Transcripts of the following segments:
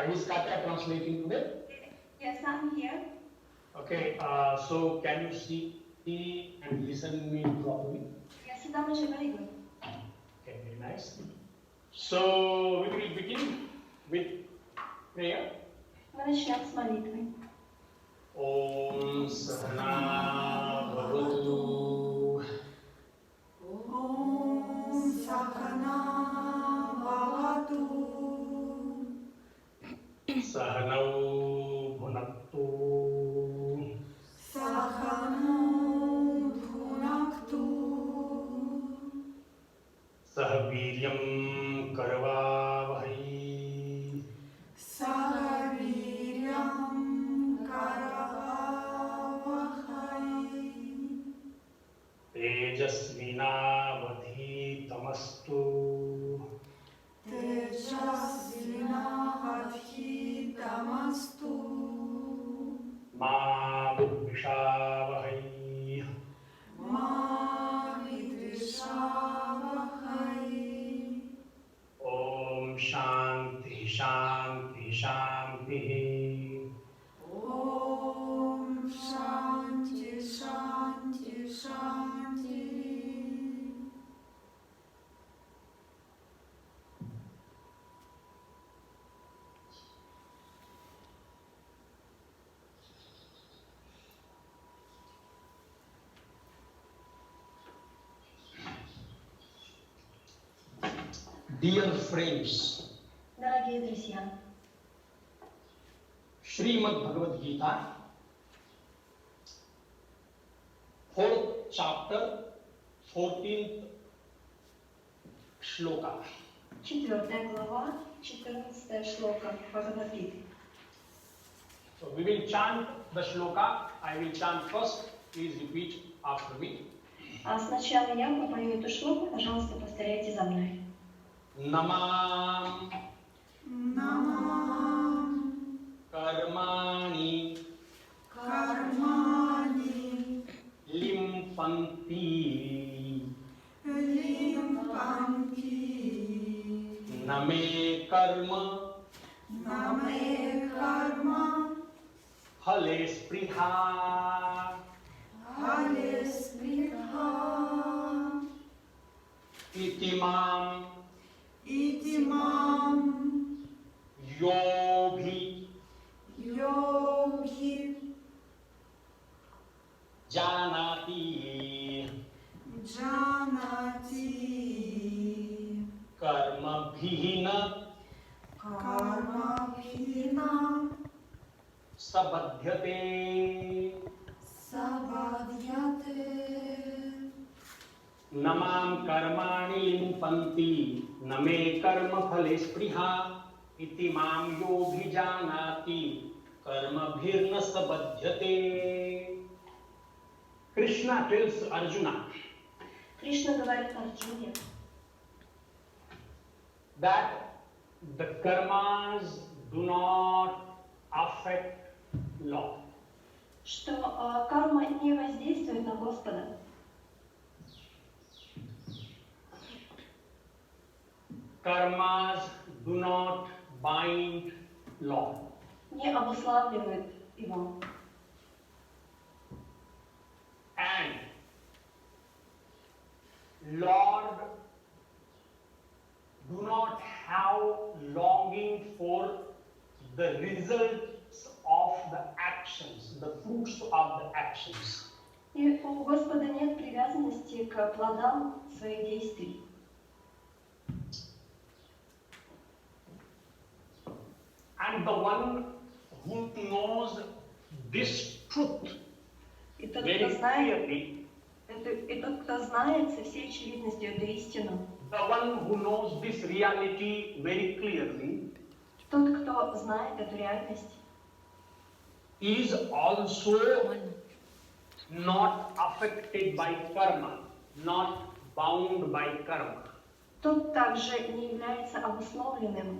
Is Katya translating today? Yes, I'm here. Okay, so can you see and listen me properly? Yes, it's very good. Okay, very nice. So we will begin with prayer. Мы начнем с молитвы. Om Sahana Bhavatu. Om Sahana Bhavatu. Sahanau Bhunaktu. Sahanau Bhunaktu. Sahaviryam Karavavahai. Sahaviryam Karavavahai. Tejasvinavadhitamastu. Tejasvinavadhitamastu. Ma Vidvishavahai. Ma Vidvishavahai. Om Shanti Shanti Shanti. Om Shanti Shanti Shanti. Dear friends, Дорогие друзья, Srimad Bhagavad Gita, 4th chapter, 14th shloka. 4 глава, 14 шлока Бхагавад-гиты. So we will chant the shloka. I will chant first. Please repeat after me. А сначала я попою эту шлоку, пожалуйста, повторяйте за мной. Namam Namam Karmani Karmani Limpanti Limpanti Name Karma Name Karma Phale Spriha Hale Spriha Itimam Itimam Yogi Yogi Janati Janati Karma Bhina Karma Bhina Sabadhyate Sabadhyate Namam Karmani Limpanti Name Karma Phale Spriha Itimam Yogi Janati Karma Bhirna Sabadhyate. Krishna tells Arjuna Кришна говорит Арджуне, that the karmas do not affect Lord. что карма не воздействует на Господа. Karmas do not bind Lord. Не обуславливает его. And Lord do not have longing for the results of the actions, the fruits of the actions. И у Господа нет привязанности к плодам своих действий. And the one who knows this truth И тот, very кто знает, clearly, и тот, кто знает со всей очевидностью эту истину, the one who knows this reality very clearly, тот, кто знает эту реальность, is also not affected by karma, not bound by karma. тот также не является обусловленным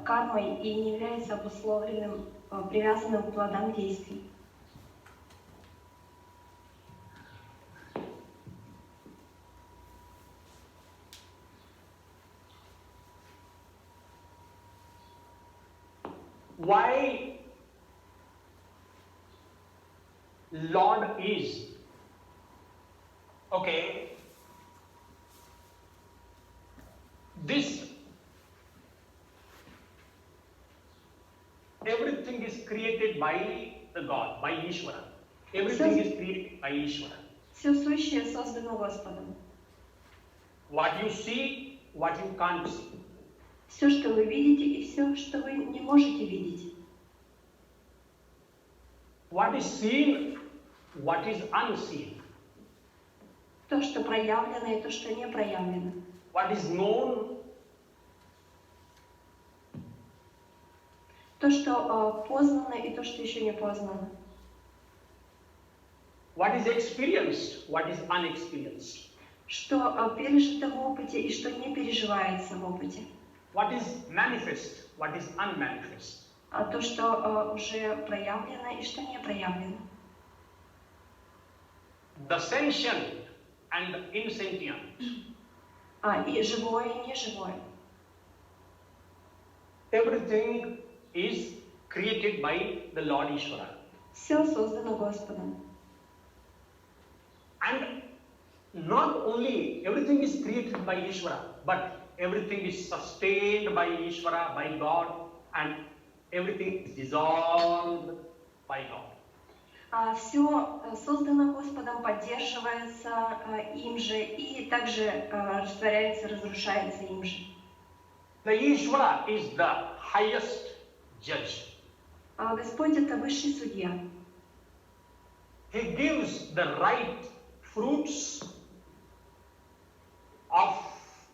кармой и не является обусловленным, привязанным к плодам действий. why Lord is, okay, this, everything is created by the God, by Ishvara. Everything is created by Ishvara. Все сущее создано Господом. What you see, what you can't see. Все, что вы видите, и все, что вы не можете видеть. What is seen, what is unseen. То, что проявлено, и то, что не проявлено. What is known, То, что познано, и то, что еще не познано. what is experienced, what is unexperienced. Что пережито в опыте, и что не переживается в опыте. What is manifest, what is unmanifest. А то, что уже проявлено, и что не проявлено. The sentient and the insentient. И живое, и неживое. Everything is created by the Lord Ishvara. Все создано Господом. And not only everything is created by Ishvara, but everything is sustained by Ishvara, by God, and everything is dissolved by God. Все создано Господом, поддерживается им же и также растворяется, разрушается им же. The Ishvara is the highest judge. Господь — это высший судья. He gives the right fruits of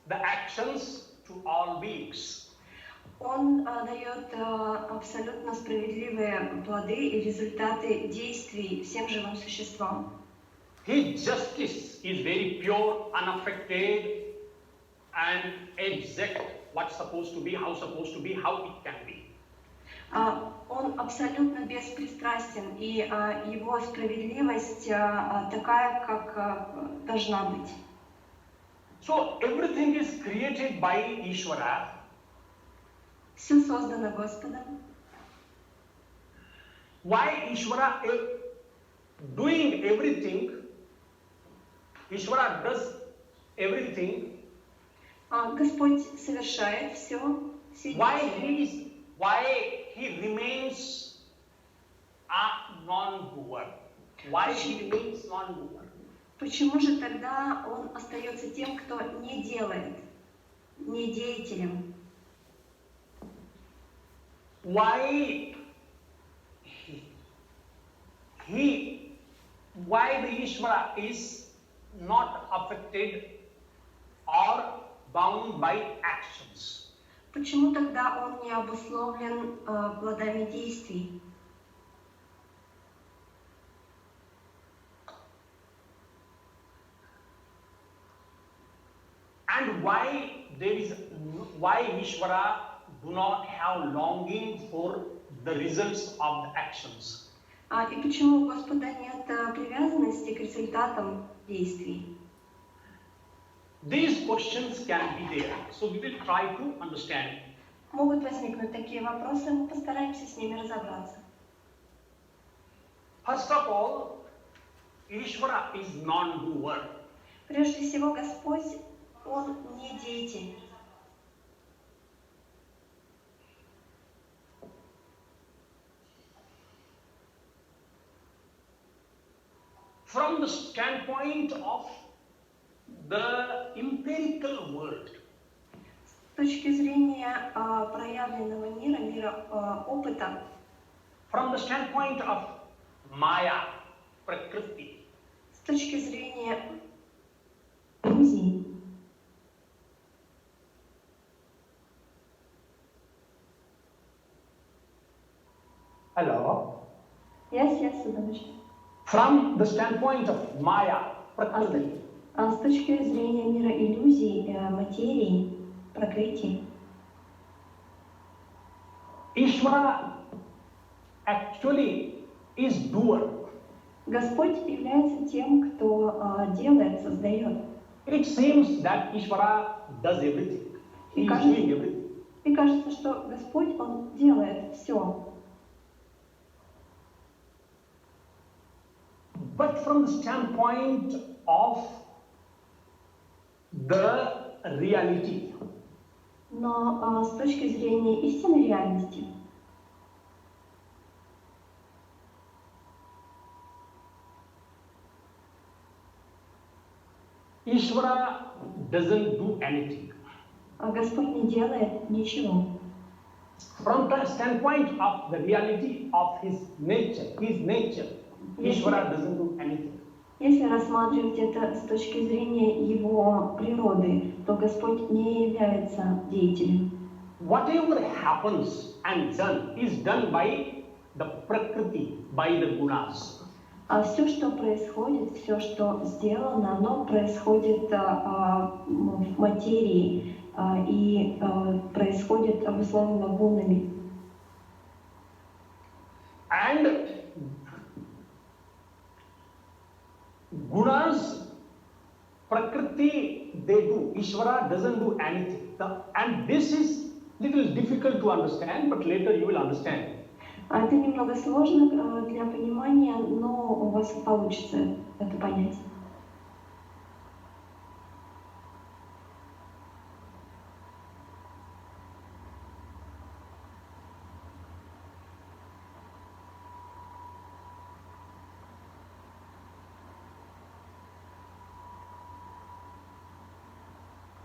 the actions to all beings. Он дает абсолютно справедливые плоды и результаты действий всем живым существам. His justice is very pure, unaffected, and exact. What's supposed to be, how supposed to be, how it can be. Он абсолютно беспристрастен, и его справедливость такая, как должна быть. So everything is created by Ishvara. Все создано Господом. Why Ishvara doing everything? Ishvara does everything. Господь совершает все. Why he remains a non-doer? Why he remains non-doer? Почему же тогда он остается тем, кто не делает, не деятелем? Why the Ishvara is not affected or bound by actions? Почему тогда он не обусловлен плодами действий? And why Ishvara do not have longing for the results of the actions? И почему у Господа нет привязанности к результатам действий? These questions can be there, so we will try to understand. Могут возникнуть такие вопросы, мы постараемся с ними разобраться. First of all, Ishvara is non-doer. Прежде всего, Господь, Он не деятель. From the standpoint of the empirical world, С точки зрения проявленного мира, мира опыта, from the standpoint of Maya, Prakriti, с точки зрения иллюзий, hello, yes, Суданович. from the standpoint of Maya, Prakriti, С точки зрения мира иллюзий, материи, пракрити, Ishvara actually is doer. Господь является тем, кто делает, создает. It seems that Ishvara does everything. He is doing everything. И кажется, что Господь, Он делает все. But from the standpoint of the reality, Но с точки зрения истинной реальности, Ishvara doesn't do anything. Господь не делает ничего. From the standpoint of the reality of His nature, Ishvara doesn't do anything. Если рассматривать это с точки зрения Его природы, то Господь не является деятелем. Whatever happens and done is done by the Prakriti, by the gunas. А все, что происходит, все, что сделано, оно происходит в материи и происходит обусловлено гунами. And gunas, Prakriti, they do. Ishvara doesn't do anything. And this is little difficult to understand, but later you will understand. Это немного сложно для понимания, но у вас получится это понять.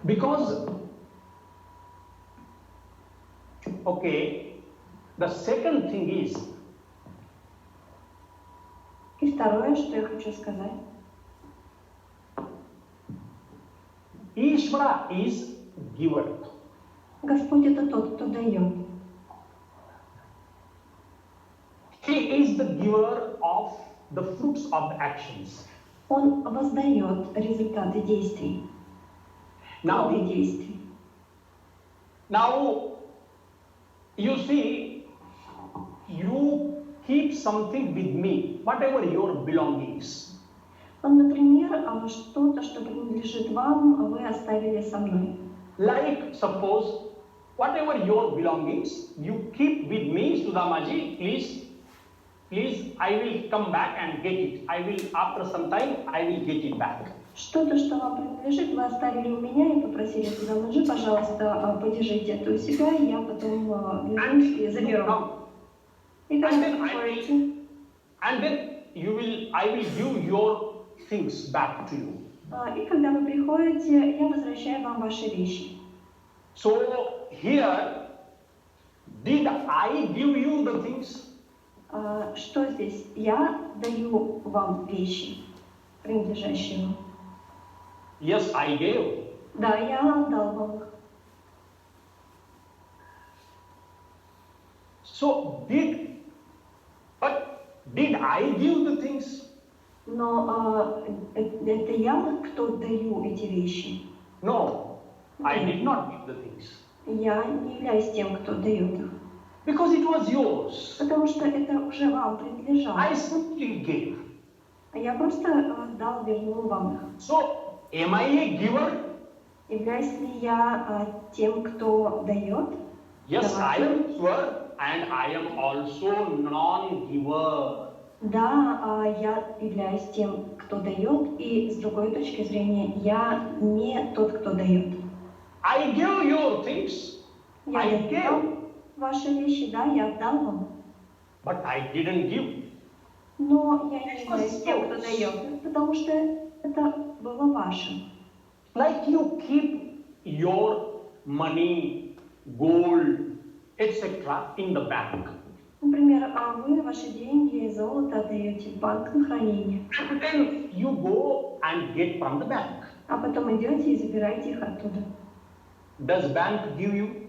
Because, okay, the second thing is, И второе, что я хочу сказать. Ishvara is giver. Господь это тот, кто дает. He is the giver of the fruits of the actions. Он воздает результаты действий, плоды действий. Now, you see, you keep something with me, whatever your belongings. Например, что-то, что принадлежит вам, вы оставили со мной. Like, suppose, whatever your belongings, you keep with me, Sudamaji, please, I will come back and get it. After some time, I will get it back. Что-то, что вам принадлежит, вы оставили у меня и попросили Судамаджи, пожалуйста, подержите это у себя, и я потом вернусь и заберу. И когда вы приходите, and then I will give your things back to you. И когда вы приходите, я возвращаю вам ваши вещи. So here, did I give you the things? Что здесь? Я даю вам вещи, принадлежащие вам. Yes, I gave. Да, я отдал вам их. So did I give the things? Но это я, кто даю эти вещи. No, I did not give the things. Я не являюсь тем, кто дает их. Because it was yours. Потому что это уже вам принадлежало. I simply gave. А я просто дал, вернул вам их. So, am I a giver? Являюсь ли я тем, кто дает? Yes, I am giver and I am also non-giver. Да, я являюсь тем, кто дает, и с другой точки зрения, я не тот, кто дает. I give your things. Я I отдал gave. ваши вещи, да, я отдал вам. But I didn't give. Но я не являюсь тем, кто дает, потому что это было ваше. Like you keep your money, gold, etc. in the bank. Например, вы ваши деньги и золото отдаете в банк на хранение, And then you go and get from the bank. а потом идете и забираете их оттуда. Does bank give you?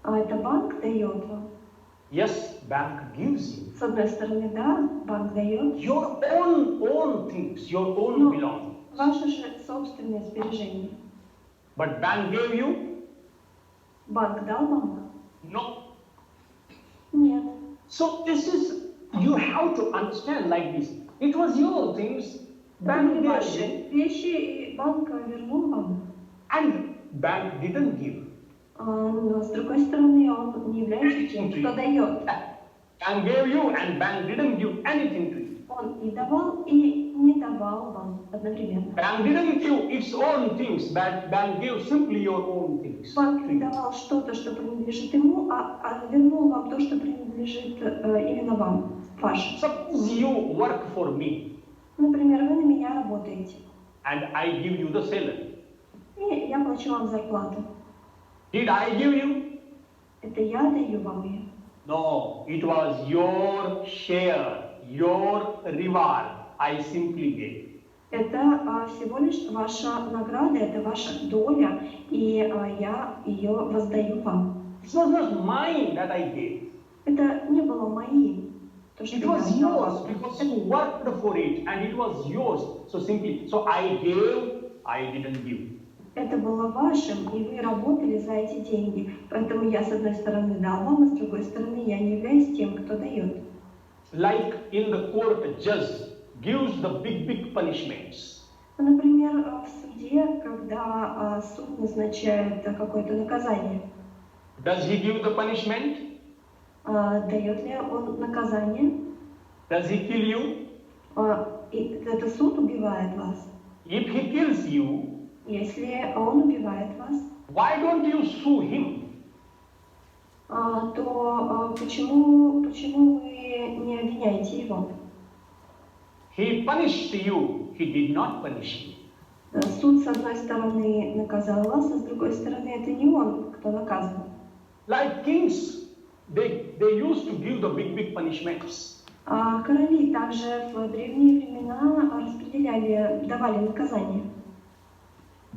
А это банк дает вам. Yes, bank gives you. С одной стороны, да, банк дает. Your own things, your own No. belongings. Ваши же собственные сбережения. But bank gave you? Банк дал вам? No. Нет. So this is, you have to understand like this. It was your things, Это bank были gave ваши you, вещи, и банк вернул вам. and bank didn't give. Но с другой стороны, он не является тем, кто дает. Bank gave you and bank didn't give anything to you. Он и давал, и не давал вам одновременно. Bank didn't give its own things, but bank gave simply your own things. Банк не давал что-то, что принадлежит ему, а вернул вам то, что принадлежит именно вам, ваше. Suppose you work for me Например, вы на меня работаете, and I give you the salary. и я плачу вам зарплату. Did I give you? Это я даю вам ее. No, it was your share, your reward. I simply gave. Это всего лишь ваша награда, это ваша доля, и я ее воздаю вам. It was not mine that I gave. Это не было моим, то, что It я was отдал yours вам. because you worked for it and it was yours. So simply, so I gave, I didn't give. Это было вашим, и вы работали за эти деньги. Поэтому я, с одной стороны, дал вам, а с другой стороны, я не являюсь тем, кто дает. Like in the court, judge gives the big punishments. Например, в суде, когда суд назначает какое-то наказание, Does he give the punishment? дает ли он наказание? Does he kill you? И это суд убивает вас. If he kills you, Если он убивает вас, why don't you sue him? то почему вы не обвиняете его? He punished you, he did not punish you. Суд, с одной стороны, наказал вас, а с другой стороны, это не он, кто наказан. Like kings, they used to give the big punishments. Короли также в древние времена давали наказания.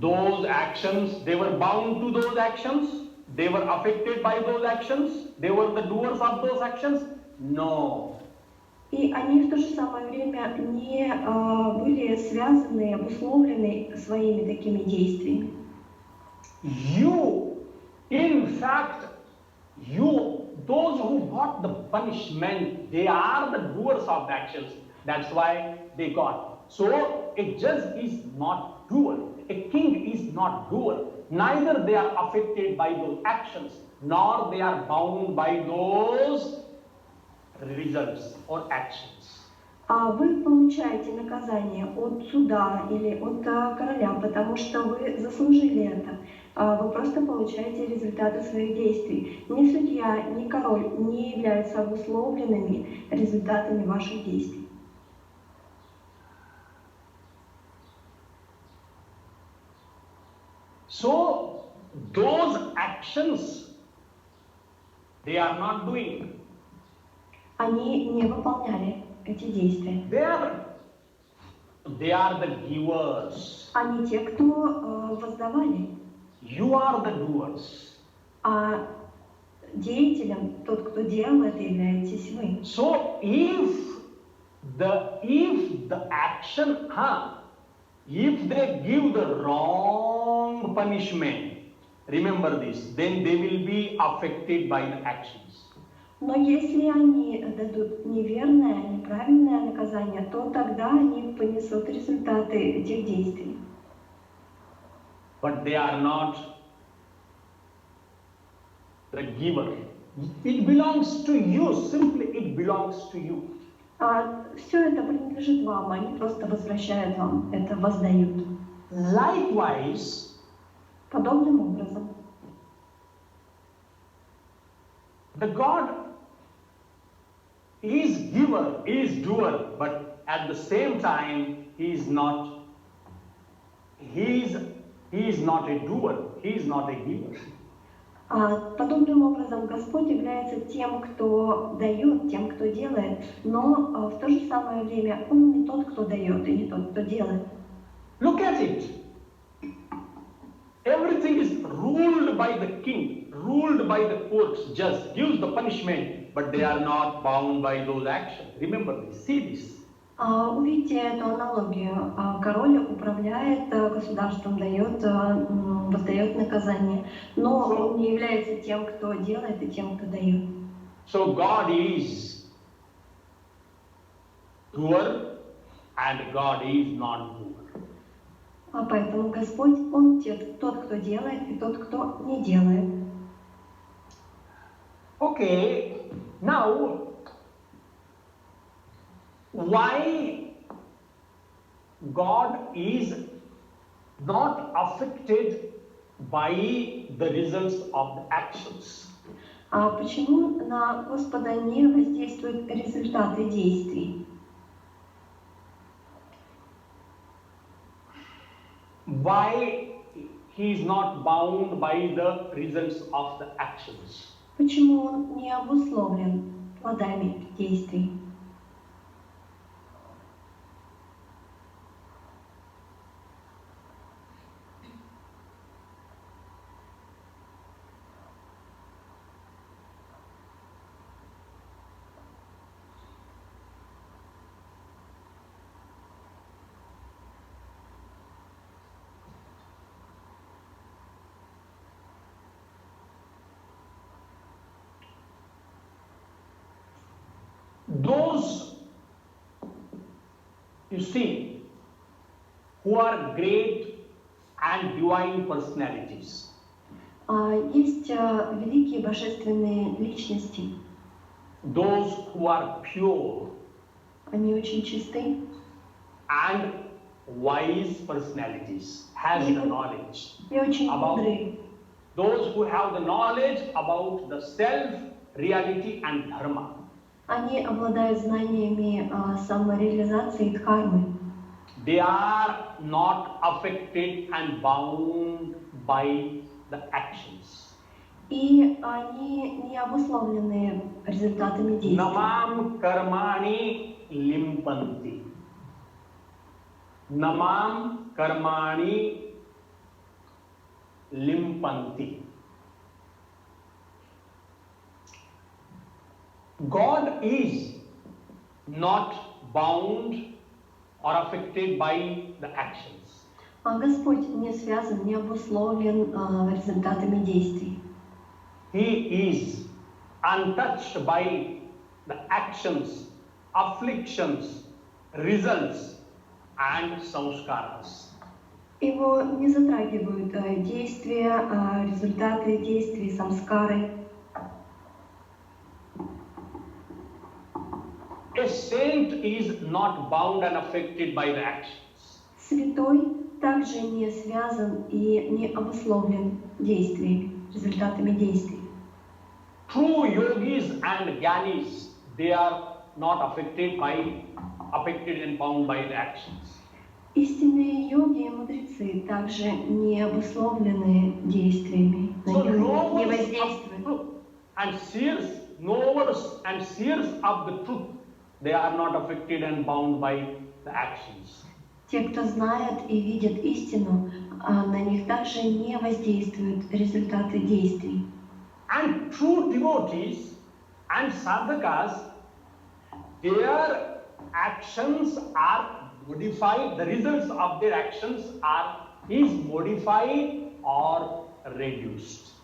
Those actions, they were bound to those actions, they were affected by those actions, they were the doers of those actions. No. И они в то же самое время не были связаны, обусловлены своими такими действиями. In fact, those who got the punishment, they are the doers of the actions. That's why they got. So a judge is not doer. A king is not doer. Neither they are affected by those actions, nor they are bound by those results or actions. Вы получаете наказание от суда или от короля, потому что вы заслужили это. Вы просто получаете результаты своих действий. Ни судья, ни король не являются обусловленными результатами ваших действий. So those actions they are not doing. Они не выполняли эти действия. They are the givers. Они те, кто воздавали. You are the doers. А деятелем, тот, кто делал это, являетесь вы. So if the action, if they give the wrong punishment, remember this, then they will be affected by the actions. Но если они дадут неверное, неправильное наказание, то тогда они понесут результаты этих действий. But they are not the giver. It belongs to you, simply it belongs to you. Все это принадлежит вам, они просто возвращают вам, это воздают. Likewise, Подобным образом, the God is giver, is doer, but at the same time, he is not a doer, he is not a giver. Подобным образом Господь является тем, кто дает, тем, кто делает, но в то же самое время Он не тот, кто дает, и не тот, кто делает. Look at it. Everything is ruled by the king, ruled by the courts, judge gives the punishment, but they are not bound by those actions. Remember this, see this. Увидите эту аналогию. Король управляет государством, воздает наказание, но он не является тем, кто делает, и тем, кто дает. So God is doer and God is not doer. Поэтому Господь, Он тот, кто делает, и тот, кто не делает. Okay, now why God is not affected by the results of the actions? Почему на Господа не воздействуют результаты действий? Why he is not bound by the results of the actions? Почему Он не обусловлен плодами действий? Those, you see, who are great and divine personalities, Есть великие божественные личности. those who are pure Они очень чисты. and wise personalities, has the knowledge И очень about мудрые. those who have the knowledge about the self, reality and dharma. Они обладают знаниями самореализации и дхармы. They are not affected and bound by the actions. И они не обусловлены результатами действий. Namam karmani limpanti. Namam karmani limpanti. God is not bound or affected by the actions. Господь не связан, не обусловлен результатами действий. He is untouched by the actions, afflictions, results and samskaras. Его не затрагивают действия, результаты действий, самскары. A saint is not bound and affected by the actions. Святой также не связан и не обусловлен действиями, результатами действий. True yogis and gyanis, they are not affected and bound by the actions. Истинные йоги и мудрецы также не обусловлены действиями, на So них не knowers of воздействуют. truth and seers of the truth, they are not affected and bound by the actions. Те, кто знает и видит истину, на них также не воздействуют результаты действий. And true devotees and sadhakas, their actions are modified, the results of their actions is modified or reduced.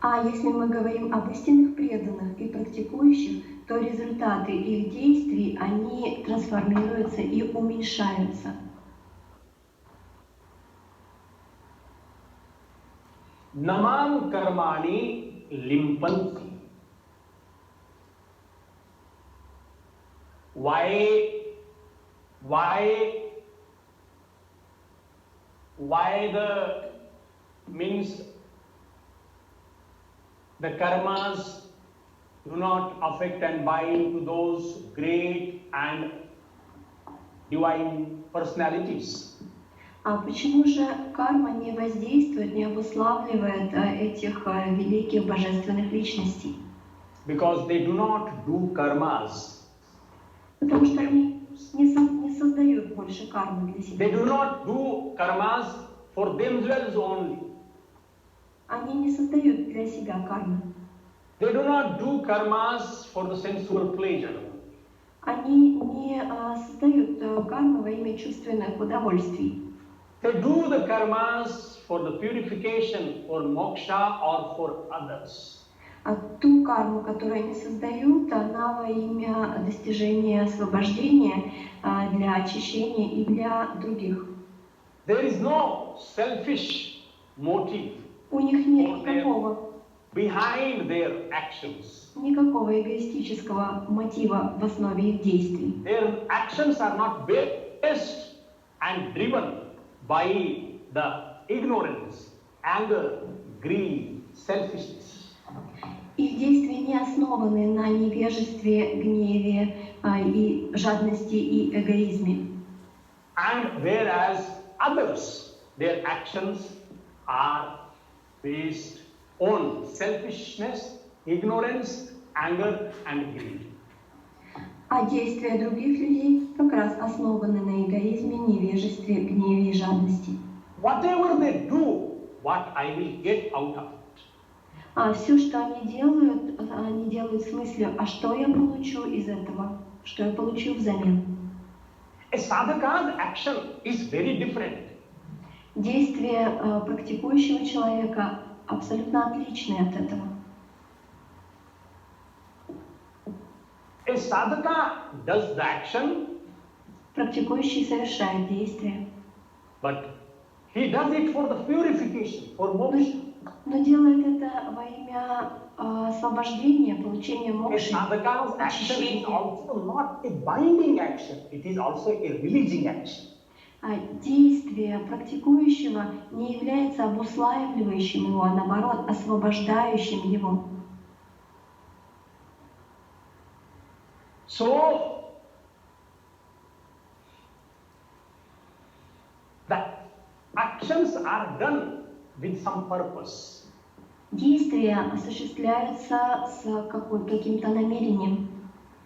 А если мы говорим об истинных преданных и практикующих, то результаты их действий, они трансформируются и уменьшаются. Namam karmani limpanti. Why the means the karmas do not affect and bind to those great and divine personalities? А почему же карма не воздействует, не обуславливает этих великих божественных личностей? Because they do not do karmas. Потому что они не создают больше кармы для себя. They do not do karmas for themselves only. Они не создают для себя кармы. They do not do karmas for the sensual pleasure. Они не создают кармы во имя чувственных удовольствий. They do the karmas for the purification, for moksha or for others. А ту карму, которую они создают, она во имя достижения освобождения для очищения и для других. There is no selfish motive У них нет никакого behind their actions. эгоистического мотива в основе их действий. Their actions are not based and driven by the ignorance, anger, greed, selfishness. Их действия не основаны на невежестве, гневе и жадности и эгоизме. And whereas others, their actions are based on selfishness, ignorance, anger and greed. А действия других людей как раз основаны на эгоизме, невежестве, гневе и жадности. Whatever they do, what I will get out of it. Все, что они делают с мыслью, а что я получу из этого, что я получу взамен. A sadhaka's action is very different. Действия практикующего человека абсолютно отличны от этого. A sadhaka does the action, Практикующий совершает действие, but he does it for the purification, for moksha. но делает это во имя освобождения, получения A мокши, sadhaka's action is очищения. also not a binding action, it is also a releasing action. Действие практикующего не является обуславливающим его, а наоборот, освобождающим его. So, the actions are done with some purpose. Действия осуществляются с каким-то намерением.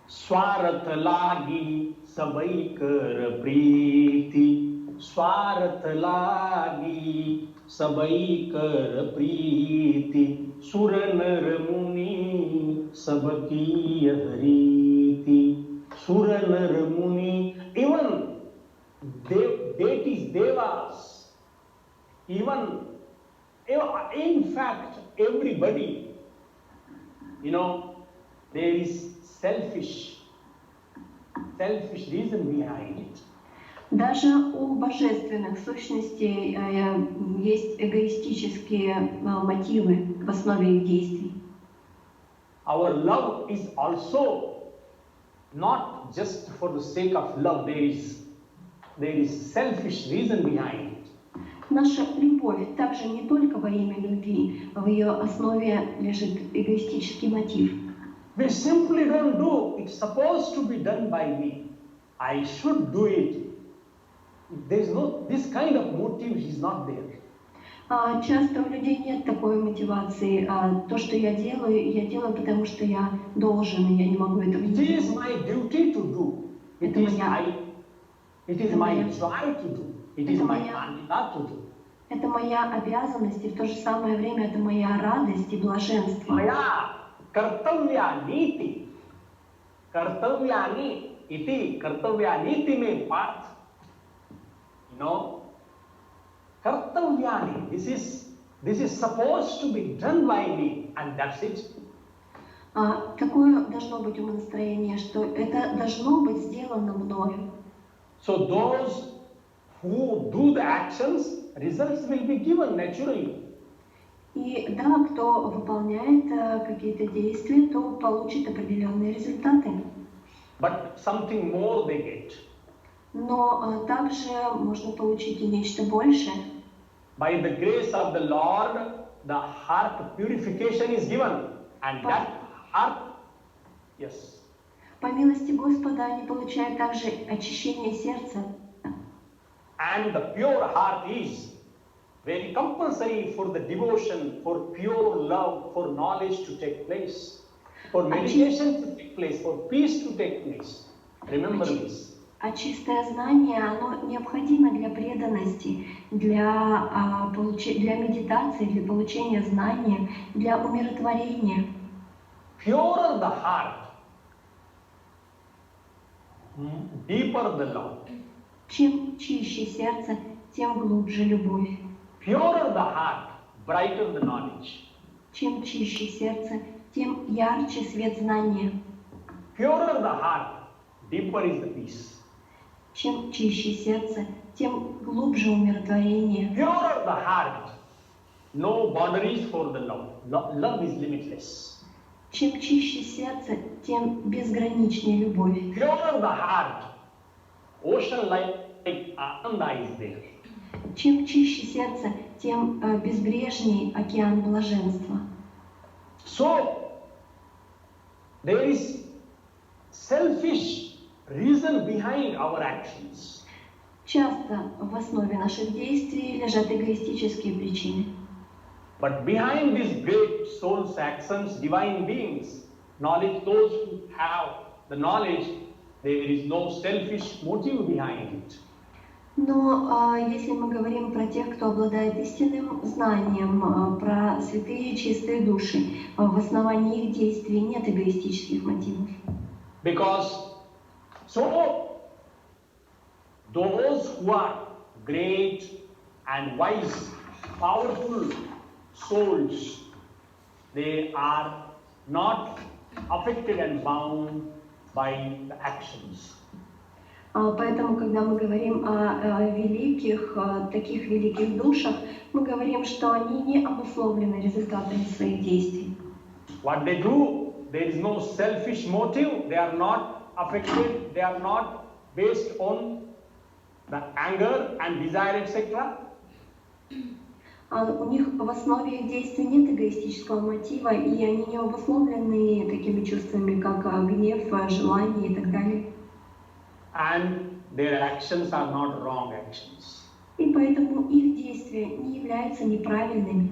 स्वार्थ लागी सबई कर प्रीति, स्वार्थ लागी सबई कर प्रीति, सुर नर मुनि सबकी रीति, सुर नर मुनि, even deities, devas, even in fact everybody, there is selfish reason behind it. Даже у божественных сущностей есть эгоистические мотивы в основе их действий. Our love is also not just for the sake of love. There is selfish reason behind it. Наша любовь также не только во имя любви, в ее основе лежит эгоистический мотив. We simply don't do. It's supposed to be done by me. I should do it. There's no, this kind of motive is not there. Часто у людей нет такой мотивации. То, что я делаю, потому что я должен, и я не могу этого не It is делать. my duty to do. It is my joy to do. It is my ananda to do. Это моя обязанность, и в то же самое время это моя радость и блаженство. Maya kartavyani iti kartavyaniti mein path. Kartavyani, this is supposed to be done by me, and that's it. Какое должно быть умонастроение, что это должно быть сделано мною. So those who do the actions, results will be given naturally. И да, кто выполняет какие-то действия, то получит определенные результаты. But something more they get. Но также можно получить и нечто большее. By the grace of the Lord, the heart purification is given, and that heart, yes. По милости Господа они получают также очищение сердца. And the pure heart is very compulsory for the devotion, for pure love, for knowledge to take place, for meditation to take place, for peace to take place. Remember this. А чистое знание, оно необходимо для преданности, для медитации, для получения знания, для умиротворения. Purer the heart, deeper the love. Чем чище сердце, тем глубже любовь. Purer the heart, brighter the knowledge. Чем чище сердце, тем ярче свет знания. Purer the heart, deeper is the peace. Чем чище сердце, тем глубже умиротворение. Purer the heart, no boundaries for the love. Love is limitless. Чем чище сердце, тем безграничнее любовь. Purer the heart, ocean like Ananda is there. Чем чище сердце, тем безбрежней океан блаженства. So, there is selfish reason behind our actions. Часто в основе наших действий лежат эгоистические причины. But behind these great soul's actions, divine beings, knowledge, those who have the knowledge, there is no selfish motive behind it. Но если мы говорим про тех, кто обладает истинным знанием, про святые чистые души, в основании их действий нет эгоистических мотивов. Because so those who are great and wise, powerful souls, they are not affected and bound by the actions. Поэтому, когда мы говорим о великих, таких великих душах, мы говорим, что они не обусловлены результатами своих действий. What they do, there is no selfish motive, they are not affected, they are not based on the anger and desire, etc. У них в основе их действий нет эгоистического мотива, и они не обусловлены такими чувствами, как гнев, желание и так далее. And their actions are not wrong actions. И поэтому их действия не являются неправильными.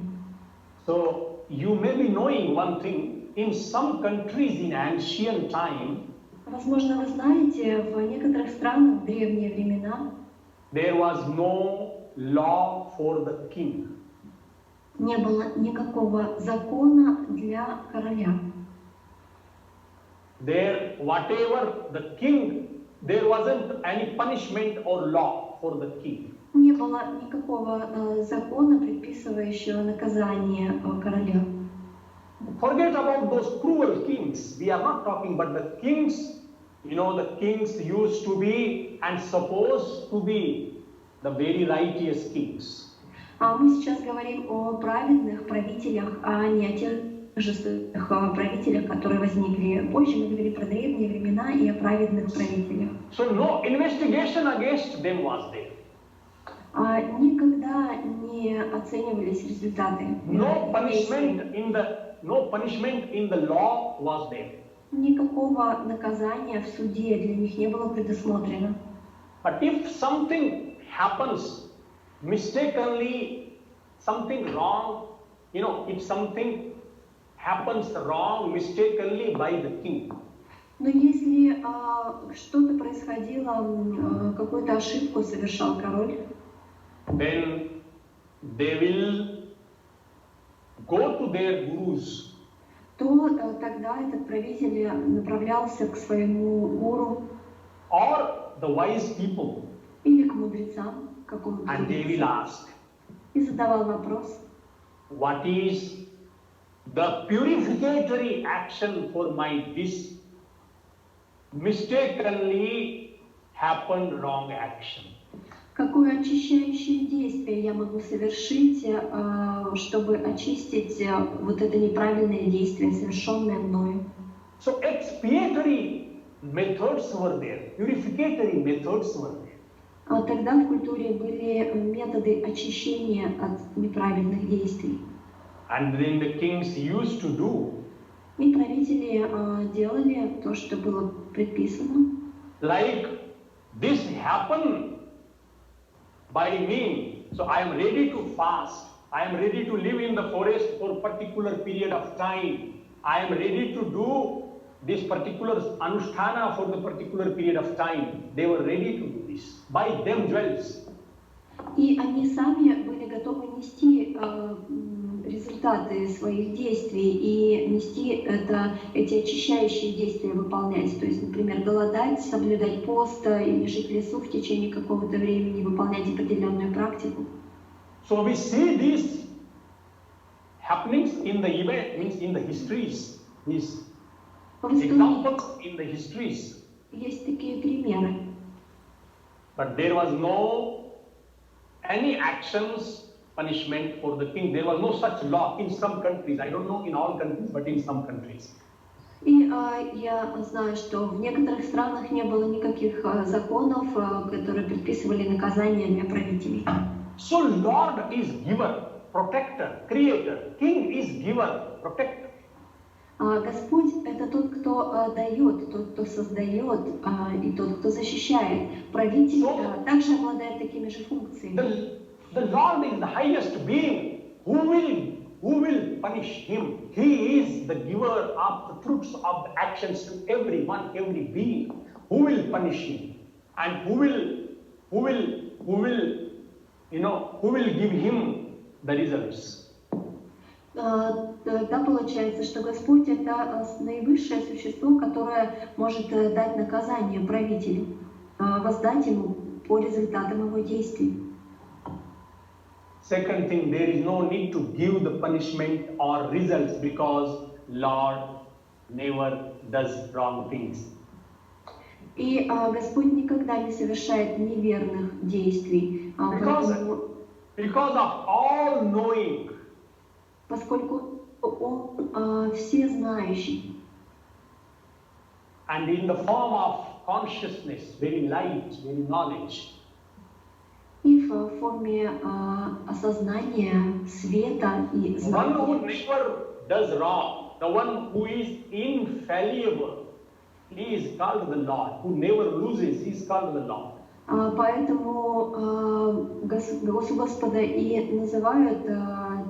So you may be knowing one thing, in some countries in ancient time, Возможно, вы знаете, в некоторых странах в древние времена there was no law for the king. не было никакого закона для короля. There, whatever the king, there wasn't any punishment or law for the king. Не было никакого закона, предписывающего наказание короля. Forget about those cruel kings. We are not talking about the kings. You know, the kings used to be and supposed to be the very righteous kings. Мы сейчас говорим о праведных правителях, а не о тех жестоких правителях, которые возникли позже. Мы говорим про древние времена и о праведных правителях. So no investigation against them was there. Никогда не оценивались результаты. No punishment in the law was there. Никакого наказания в суде для них не было предусмотрено. But if something happens mistakenly, something wrong, you know, if something happens wrong mistakenly by the king, Но если что-то происходило, какую-то ошибку совершал король, then they will go to their gurus. то тогда этот правитель направлялся к своему гуру Or the wise people, или к мудрецам, к какому-то and they will ask, и задавал вопрос, what is the purificatory action for my this mistakenly happened wrong action? какое очищающее действие я могу совершить, чтобы очистить вот это неправильное действие, совершенное мною. So expiatory methods were there, purificatory methods were there. Тогда в культуре были методы очищения от неправильных действий. And then the kings used to do, И правители делали то, что было предписано. like this happened by me, so I am ready to fast, I am ready to live in the forest for a particular period of time, I am ready to do this particular anusthana for the particular period of time. They were ready to do this by themselves. И они сами были готовы нести результаты своих действий и нести эти очищающие действия выполнять. То есть, например, голодать, соблюдать пост или жить в лесу в течение какого-то времени, выполнять определенную практику. So we see these happenings in the event, means in the histories, these В истории examples in the histories. есть такие примеры. But there was no any actions, punishment for the king. There was no such law in some countries. I don't know in all countries, but in some countries. И я знаю, что в некоторых странах не было никаких законов, которые предписывали наказания для правителей. So Lord is giver, protector, creator. King is giver, protector. Господь — это тот, кто дает, тот, кто создает, и тот, кто защищает. Правитель также обладает такими же функциями. The Lord is the highest being. Who will punish him? He is the giver of the fruits of the actions to everyone, every being. Who will punish him? And who will give him the results? Тогда получается, что Господь — это наивысшее существо, которое может дать наказание правителю, воздать ему по результатам его действий. Second thing, there is no need to give the punishment or results because Lord never does wrong things. И Господь никогда не совершает неверных действий, because of all knowing. Поскольку Он всезнающий. And in the form of consciousness, very light, very knowledge. И в форме осознания, света и знания. The one who never does wrong, the one who is infallible, he is called the Lord. Who never loses, he is called the Lord. Поэтому Господа и называют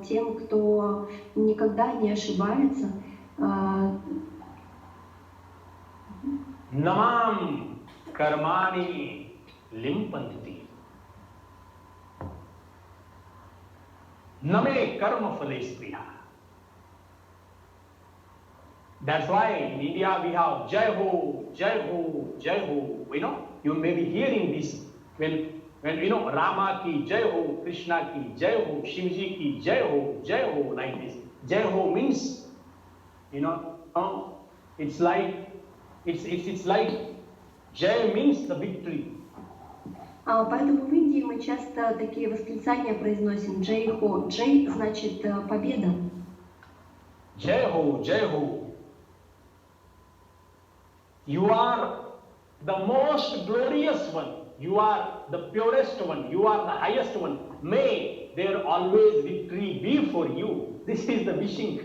тем, кто никогда не ошибается. Namam karmani limpanti. Name karma phalespriya. That's why in India we have Jai Ho, Jai Ho, Jai Ho. You may be hearing this when Rama ki Jai Ho, Krishna ki Jai Ho, Shivji ki Jai Ho, like this. Jai Ho means, it's like Jai means the victory. Поэтому в Индии мы часто такие восклицания произносим. Джей Хо. Джей значит победа. Jai Ho, Jai Ho. You are the most glorious one. You are the purest one. You are the highest one. May there always victory be for you. This is the wishing,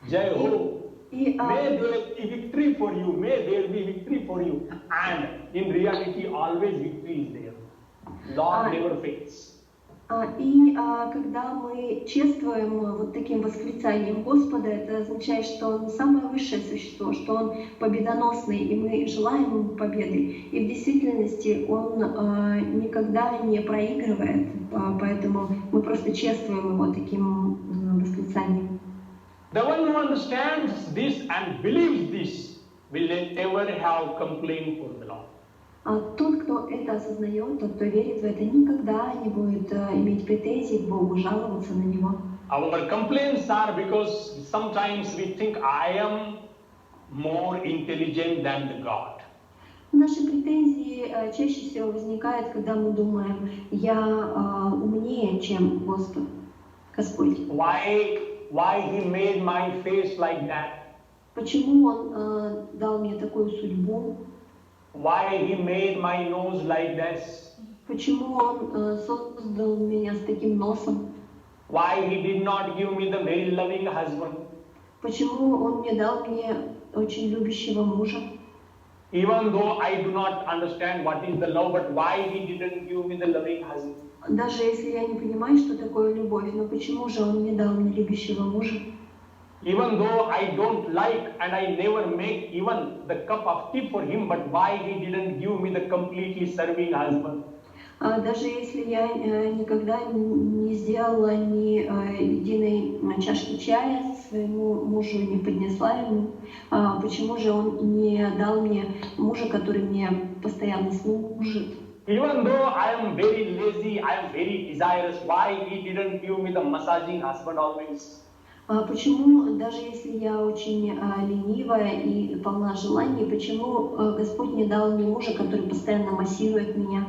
Jai Ho. May there be victory for you. May there be victory for you. And in reality, always victory is there. Lord never fails. И когда мы чествуем вот таким восклицанием Господа, это означает, что Он самое высшее существо, что Он победоносный, и мы желаем Ему победы. И в действительности Он никогда не проигрывает, поэтому мы просто чествуем Его таким восклицанием. The one who understands this and believes this will never have complaint for the Lord. Тот, кто это осознает, тот, кто верит в это, никогда не будет иметь претензий к Богу, жаловаться на Него. Our complaints are because sometimes we think I am more intelligent than the God. Наши претензии чаще всего возникают, когда мы думаем, я умнее, чем Господь. Why He made my face like that? Почему Он дал мне такую судьбу? Why He made my nose like this? Почему Он создал меня с таким носом? Why He did not give me the very loving husband? Почему Он не дал мне очень любящего мужа? Even though I do not understand what is the love, but why He didn't give me the loving husband? Даже если я не понимаю, что такое любовь, но почему же Он не дал мне любящего мужа? Even though I don't like and I never make even the cup of tea for him, but why He didn't give me the completely serving husband? Даже если я никогда не сделала ни единой чашки чая своему мужу, не поднесла ему, почему же Он не дал мне мужа, который мне постоянно служит? Even though I am very lazy, I am very desirous, why He didn't give me the massaging husband always? Почему, даже если я очень ленивая и полна желаний, почему Господь не дал мне мужа, который постоянно массирует меня?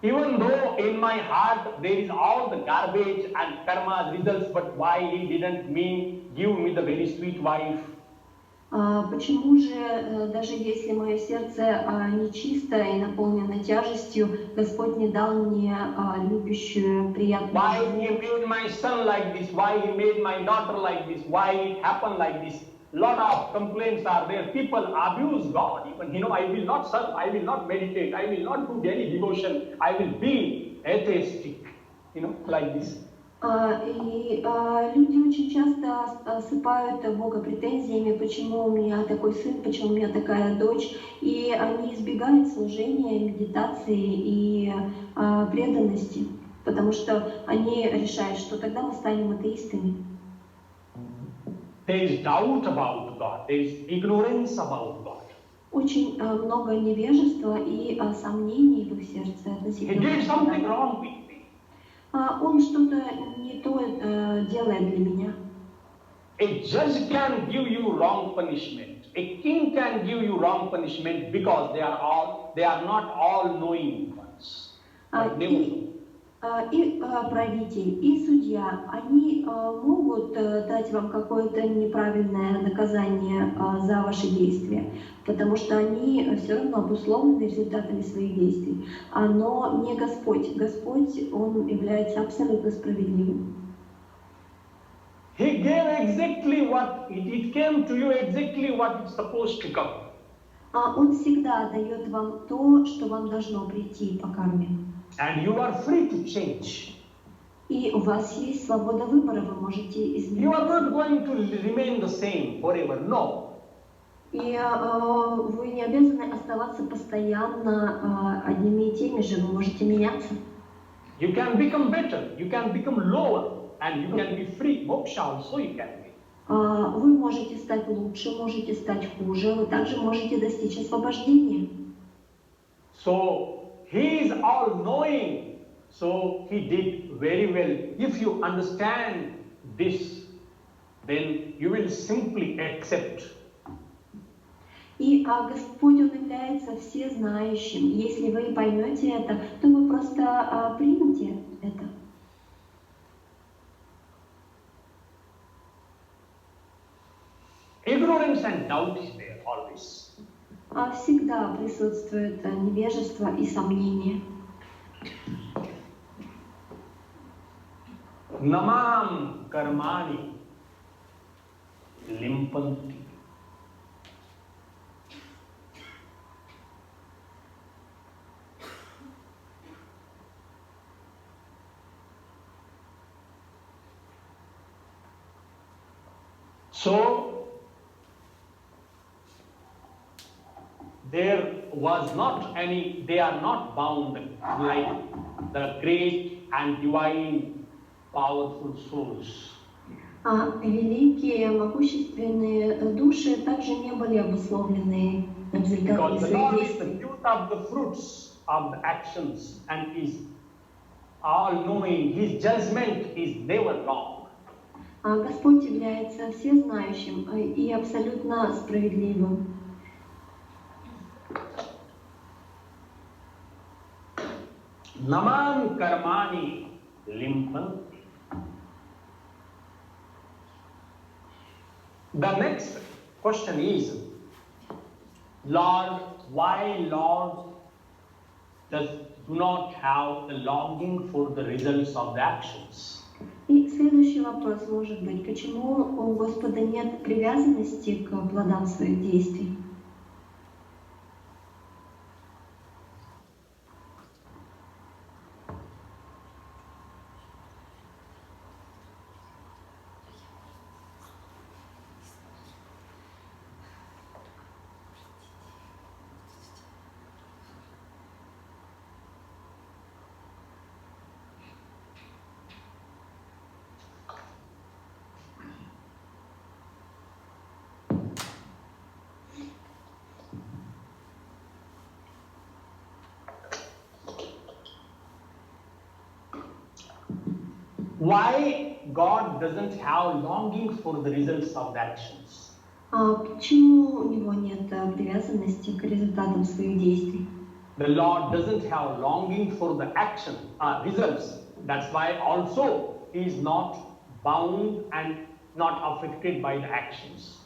Even though in my heart there is all the garbage and karma results, but why he didn't give me the very sweet wife? Почему же, даже если мое сердце нечисто и наполнено тяжестью, Господь не дал мне любящую, приятную Why жену? he made my son like this? Why he made my daughter like this? Why it happened like this? Lot of complaints are there. People abuse God. Even I will not serve. I will not meditate. I will not do daily devotion. I will be atheistic. Like this. И люди очень часто осыпают Бога претензиями, почему у меня такой сын, почему у меня такая дочь, и они избегают служения, медитации и преданности, потому что они решают, что тогда мы станем атеистами. There is doubt about God. There is ignorance about God. Очень много невежества и сомнений в их сердце He относительно did something Бога. wrong with me. Он что-то не то делает для меня. A judge can give you wrong punishment. A king can give you wrong punishment because they are not all knowing ones. But they will know. И правитель, и судья, они могут дать вам какое-то неправильное наказание за ваши действия, потому что они все равно обусловлены результатами своих действий. Но не Господь. Господь, Он является абсолютно справедливым. He gave exactly what it came to you, exactly what it's supposed to come. Он всегда дает вам то, что вам должно прийти по карме. And you are free to change. И у вас есть свобода выбора, вы можете You are измениться. not going to remain the same forever. No. И вы не обязаны оставаться постоянно одними и теми же, вы можете меняться. You can become better. You can become lower. And you can be free. Moksha also you can be. Вы можете стать лучше, можете стать хуже, вы также можете достичь освобождения. So he is all-knowing. So he did very well. If you understand this, then you will simply accept. И Господь, Он является всезнающим. Если вы поймете это, то вы просто примете это. Ignorance and doubt is there always. Всегда присутствует невежество и сомнение. Namam karmani limpanti. So there was not any, they are not bound like the great and divine powerful souls. Великие, могущественные души также не были обусловлены результатами Because the своих Lord is the действий. truth of the fruits of the actions and is all-knowing. His judgment is never wrong. Господь является всезнающим и абсолютно справедливым. Naman karmani limpanti. The next question is, Lord, why Lord do not have the longing for the results of the actions? И следующий вопрос может быть, почему у Господа нет привязанности к плодам своих действий? Why God doesn't have longing for the results of the actions? Почему у него нет привязанности к результатам своих действий? The Lord doesn't have longing for the action, results. That's why also He is not bound and not affected by the actions.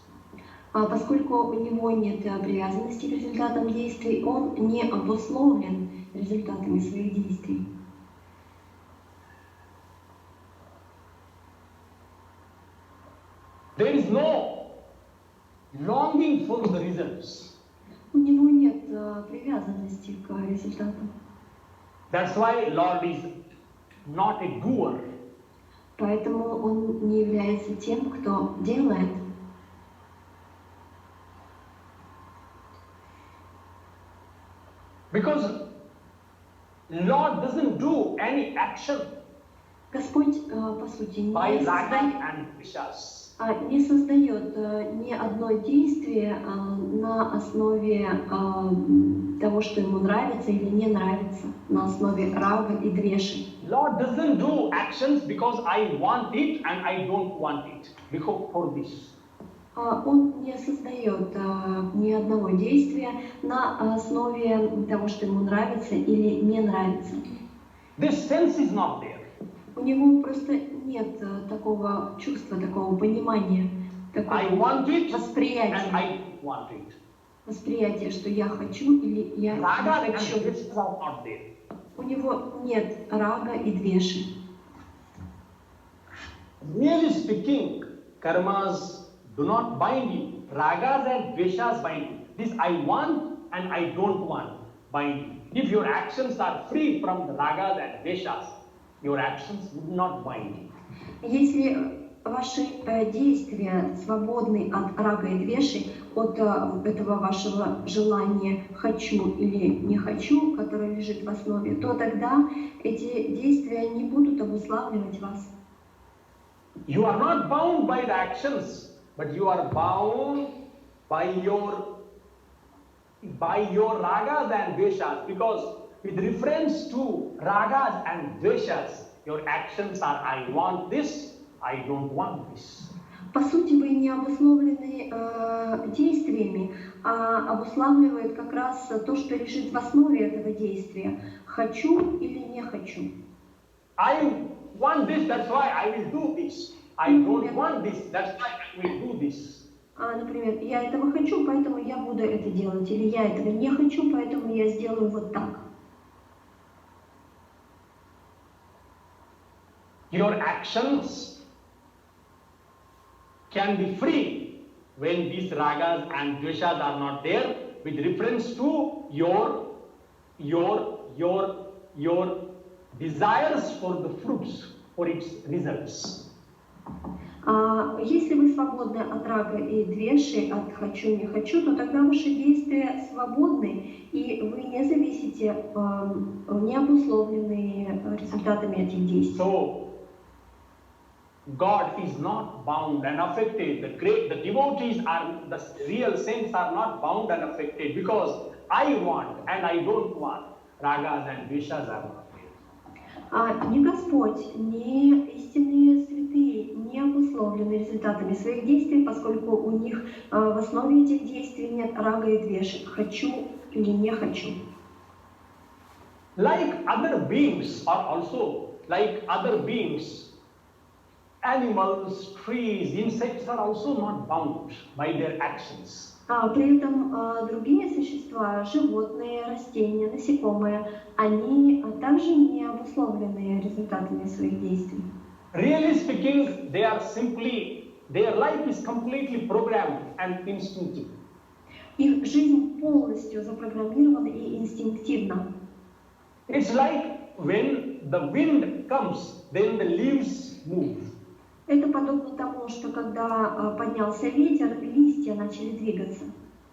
Поскольку у него нет привязанности к результатам действий, он не обусловлен результатами своих действий. There is no longing for the results. У него нет привязанности к результатам. That's why Lord is not a doer. Поэтому он не является тем, кто делает. Because Lord doesn't do any action Господь, по сути, by не raga создает, and vishas. не создает ни одно действие на основе того, что ему нравится или не нравится, на основе рага и двеши. Lord doesn't do actions because I want it and I don't want it. Because for this. Он не создает ни одного действия на основе того, что ему нравится или не нравится. This sense is not there. У него просто нет такого чувства, такого понимания, I want такого it and восприятия. I don't want it. Восприятие, что я хочу или я не Raga and хочу. vishas are not there. У него нет рага и двеши. Really speaking, karmas do not bind you. Ragas and dveshas bind you. This I want and I don't want bind you. If your actions are free from the ragas and dveshas, your actions would not bind you. Если ваши действия свободны от рага и двеши, от этого вашего желания «хочу» или «не хочу», которое лежит в основе, то тогда эти действия не будут обуславливать вас. You are not bound by the actions, but you are bound by your ragas and dveshas, because with reference to ragas and dveshas, your actions are I want this, I don't want this. По сути, вы не обусловлены действиями, а обуславливает как раз то, что лежит в основе этого действия. Хочу или не хочу. I want this, that's why I will do this. I don't want this, that's why I will do this. Например, я этого хочу, поэтому я буду это делать. Или я этого не хочу, поэтому я сделаю вот так. Your actions can be free when these ragas and dveshas are not there, with reference to your desires for the fruits, for its results. Если вы свободны от рага и двеши, от хочу, не хочу, то тогда ваши действия свободны, и вы не зависите, не обусловлены результатами этих действий. So, God is not bound and affected. The devotees are, the real saints are not bound and affected, because I want and I don't want. Ragas and dveshas are not there. Ни Господь, ни истинные святые не обусловлены результатами своих действий, поскольку у них в основе этих действий нет рага и двеши. Хочу или не хочу. Like other beings are also, like other beings, animals, trees, insects are also not bound by their actions. При этом другие существа, животные, растения, насекомые, они также не обусловлены результатами своих действий. Really speaking, they are simply, their life is completely programmed and instinctive. Их жизнь полностью запрограммирована и инстинктивна. It's like when the wind comes, then the leaves move. Это подобно тому, что когда поднялся ветер, листья начали двигаться.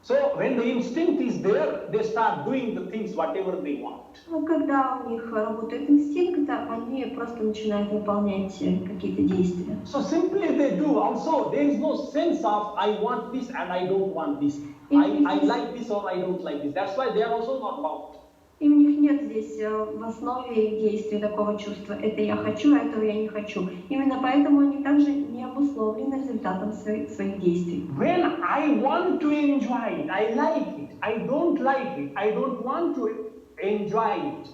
So when the instinct is there, they start doing the things whatever they want. Когда у них работает инстинкт, они просто начинают выполнять какие-то действия. So simply they do. Also, there is no sense of I want this and I don't want this. I like this or I don't like this. That's why they are also not bound. И у них нет здесь в основе их действий такого чувства. Это я хочу, а этого я не хочу. Именно поэтому они также не обусловлены результатом своих действий. When I want to enjoy it, I like it. I don't like it. I don't want to enjoy it.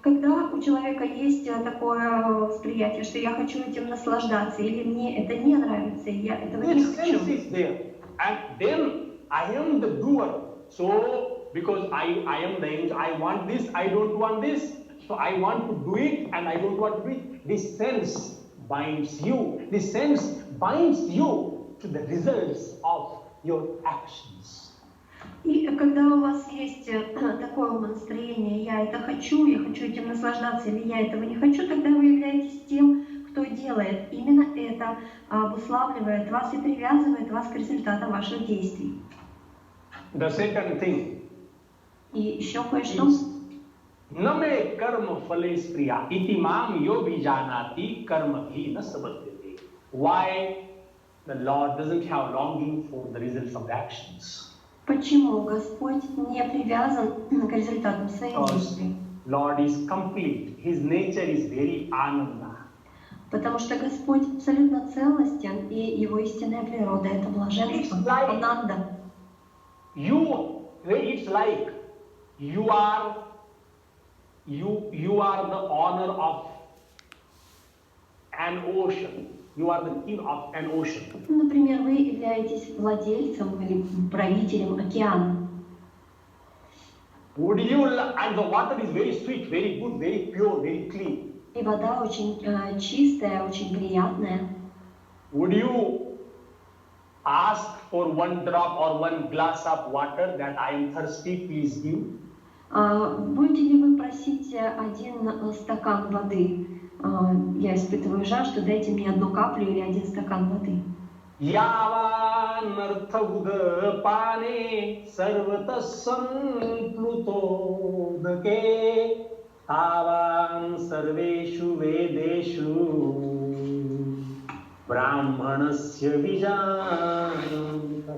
Когда у человека есть такое восприятие, что я хочу этим наслаждаться, или мне это не нравится, и я этого не Its хочу. sense is there. And then I am the doer. So, because I am the end, I want this, I don't want this. So I want to do it and I don't want to do it. This sense binds you. This sense binds you to the results of your actions. И когда у вас есть такое настроение, я хочу этим наслаждаться, или я этого не хочу, тогда вы являетесь тем, кто делает. Именно это обуславливает вас и привязывает вас к результатам ваших действий. The second thing. И еще кое-что. Name karma phales priya iti mam yo vijanati karma bhi na sabadhyate. Why the Lord doesn't have longing for the results of the actions? Почему Господь не привязан к результатам своих действий? Lord is complete. His nature is very ananda. Потому что Господь абсолютно целостен, и Его истинная природа — это блаженство, ананда. It's like you are the owner of an ocean. You are the king of an ocean. Например, вы являетесь владельцем или правителем океана. And the water is very sweet, very good, very pure, very clean. И вода очень чистая, очень приятная. Would you ask for one drop or one glass of water that I am thirsty, please give? Будете ли вы просить один стакан воды? Я испытываю жажду, дайте мне одну каплю или один стакан воды. Yavanarthavuda pane sarvatasamplutodake tavan sarveshu vedeshu brahmanasya vijananta.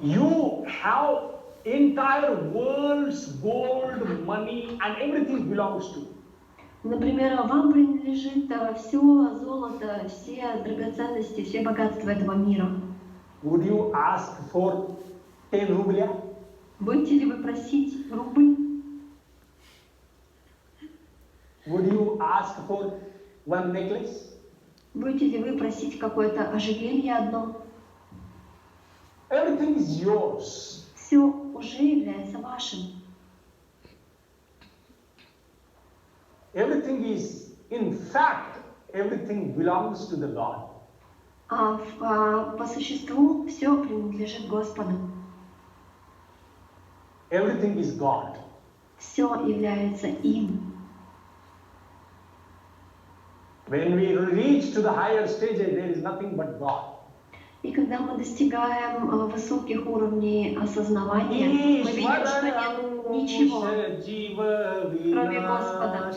You have entire world's gold, money and everything belongs to you. Например, вам принадлежит все золото, все драгоценности, все богатства этого мира. Would you ask for 10 rubля? Будете ли вы просить рубль? Would you ask for one necklace? Будете ли вы просить какое-то ожерелье одно? Everything is yours. Все уже является вашим. Everything is, in fact, everything belongs to the God. По существу все принадлежит Господу. Everything is God. Все является им. When we reach to the higher stages, there is nothing but God. И когда мы достигаем высоких уровней осознавания, мы видим, что нет ничего, кроме Господа.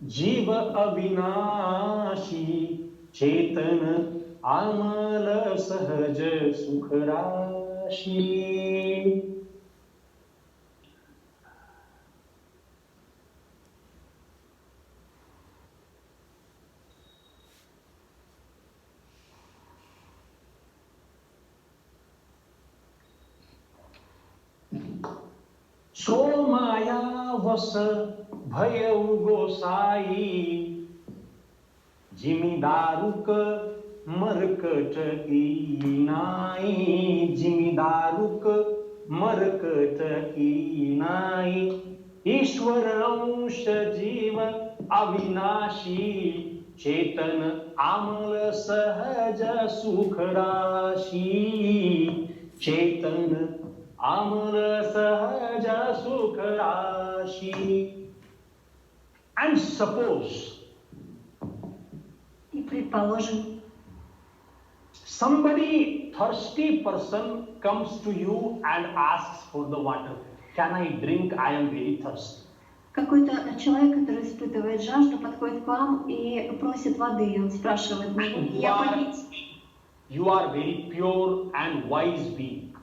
Jiva avinashi chetana amala sahaja sukhrashi. Somaya vasa bhayav gosai जिमीदारुक मरकट की नाई जिमीदारुक मरकट की नाई ईश्वर अंश जीव अविनाशी चेतन अमल सहज सुख राशि चेतन अमल सहज सुख राशि. And suppose предположим, somebody thirsty person comes to you and asks for the water. Can I drink? I am very thirsty. Какой-то человек, который испытывает жажду, подходит к вам и просит воды. И он спрашивает, могу ли я попить? You are very pure and wise being.